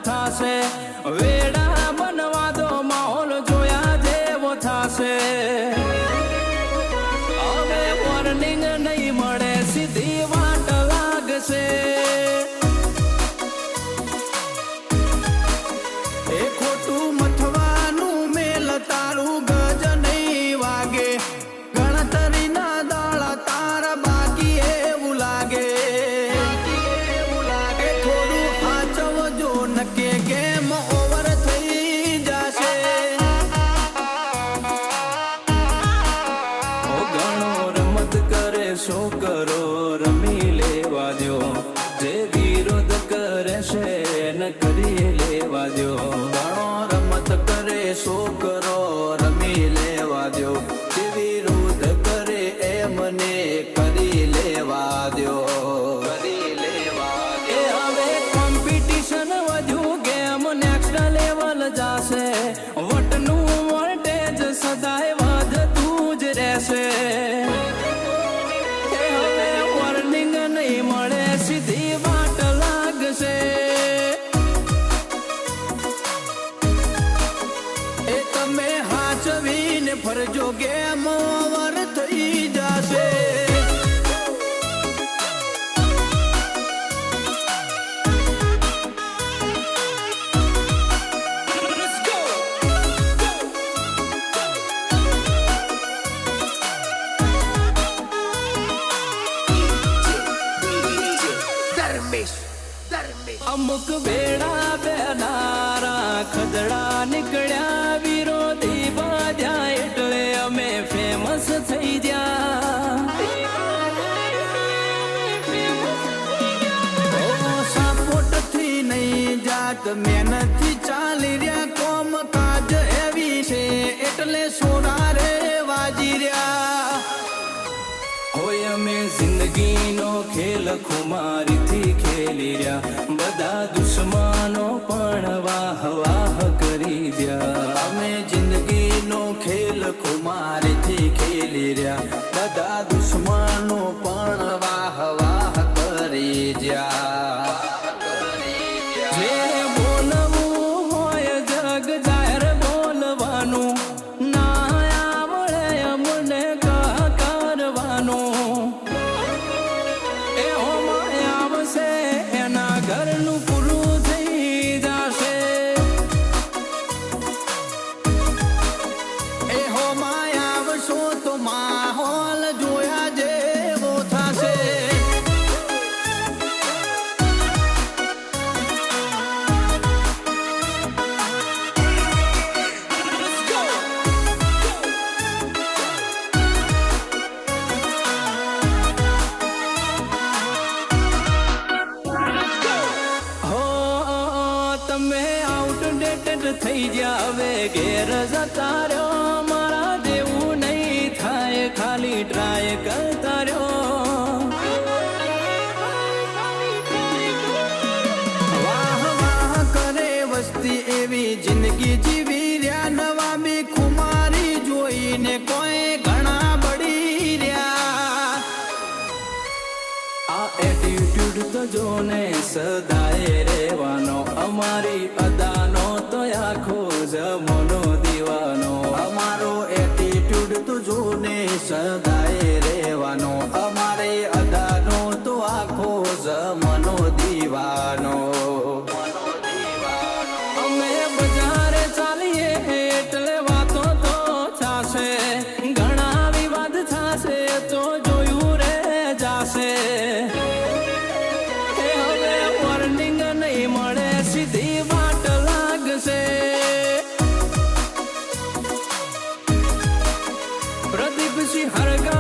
થાશે વેડા બનવા દો માહોલ જોયા જેવો થાશે હવે વોર્નિંગ નહીં મળે સીધી વાટ લાગશે એ ખોટું મથવાનું મેલ તારું ગજ નહીં વાગે ગણતરીના દાડા તારા બાકી એવું લાગે થોડું સાચવજો નકે ગેમ ઓવર થઈ જશે ઘણો રમત કરે શો કરો રમી લેવા દો જે વિરોધ કરે છે ન કરી લેવા દો ઘણો રમત કરે શો કરો રમી લેવા દો જે વિરોધ કરે એ મને કરી લેવા દો કરી લેવા એ હવે કોમ્પિટિશન વધ્યું ગેમ નેક્સ્ટ લેવલ જાશે વટનું વોલ્ટેજ સદાય વધતું જ રહેશે હવે વોર્નિંગ નહીં મળે સીધી વાટ લાગશે એ તમે હાચવીને ફરજો ગેમ ઓવર થઈ જશે અમુક વેળા બેનારા ખદડા નીકળ્યા વિરોધી બાધ્યા એટલે અમે ફેમસ થઈ ગયા સપોર્ટ થી નહીં જાત મહેનત થી ચાલી રહ્યા કોમ કાજ એવી છે એટલે સોનારે વાજી રહ્યા હોય અમે જિંદગીનો ખેલ ખુમારીથી ખેલી રહ્યા બધા દુશ્મનો પણ વાહ વાહ કરી દ્યા અમે જિંદગીનો ખેલ ખુમારીથી ખેલી રહ્યા બધા દુશ્મનો પણ વાહ વાહ કરી દ્યા જે બોલવું હોય જગ જાહેર બોલવાનું ના આવડે અમને કરવાનું એ હોમાં આવશે એના ઘરનું પૂરું થઈ જશે એ હોમાં આવશો તો માહોલ જોયા જેવો થશે તમે આઉટડેટેડ થઈ ગયા હવે ઘેર જતા રહ્યો મારા જેવું નહીં થાય ખાલી ટ્રાય કરતા રહ્યો વાહ વાહ કરે વસ્તી એવી જિંદગી જીવી રહ્યા નવા બી કુમારી જોઈને કોઈ ઘણા બળી રહ્યા આ એટીટ્યુડ તો જોને સદાય રહેવાનો અમારી અદાનો તો આખો જમનો દીવાનો અમારો એટીટ્યુડ તો જોને સદાય રહેવાનો અમારે અદાનો તો આખો જમનો દીવાનો અમે બજારે ચાલીએ એટલે વાતો તો થશે ઘણા વિવાદ થશે તો જોયું રે જાશે વોર્નિંગ નહીં મળે સીધી વાટ લાગશે પ્રદીપસિંહ હરગા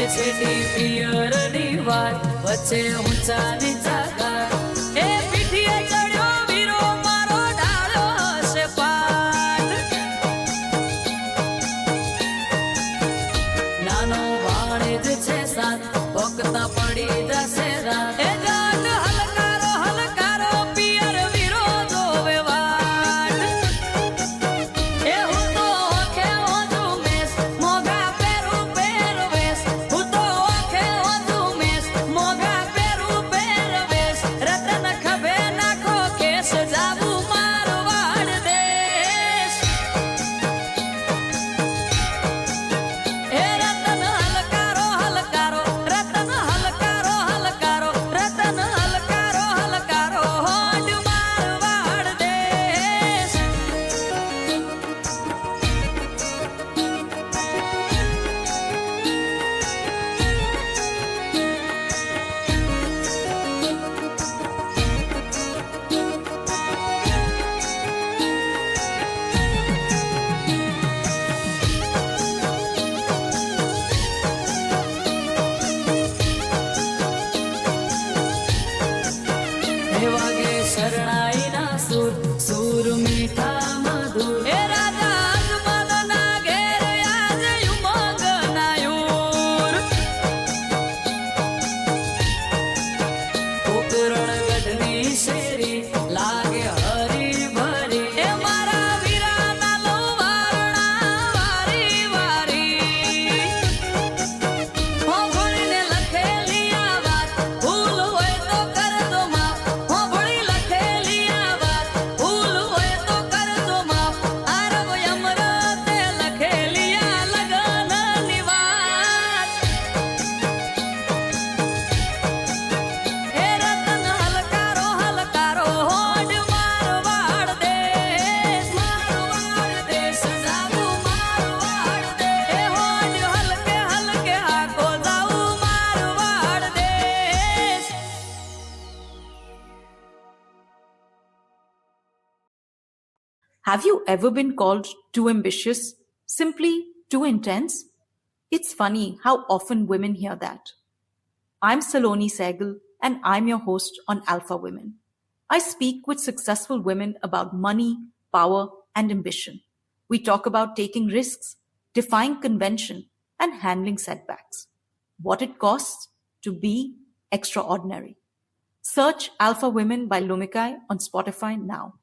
છેટી પિયરની વાત વચ્ચે ઊંચા નીચા ગાર એ પીઠીએ ચડ્યો વીરો મારો ડાળ્યો હશે પાટ નાનો ભાણેજ છે સાત ભક્તા પડી જશે રાત એ જાત હલકારો હલકારો પિયર વીરો જોવે વાટ એ હું તો ઓખે ઓજું મેસ મોગા પેરું પહેરવેશ હું તો ઓખે ઓજું મેસ મોગા પેરું પહેરવેશ Have you ever been called too ambitious, simply too intense? It's funny how often women hear that. I'm Saloni Sehgal, and I'm your host on Alpha Women. I speak with successful women about money, power, and ambition. We talk about taking risks, defying convention, and handling setbacks. What it costs to be extraordinary. Search Alpha Women by Lumikai on Spotify now.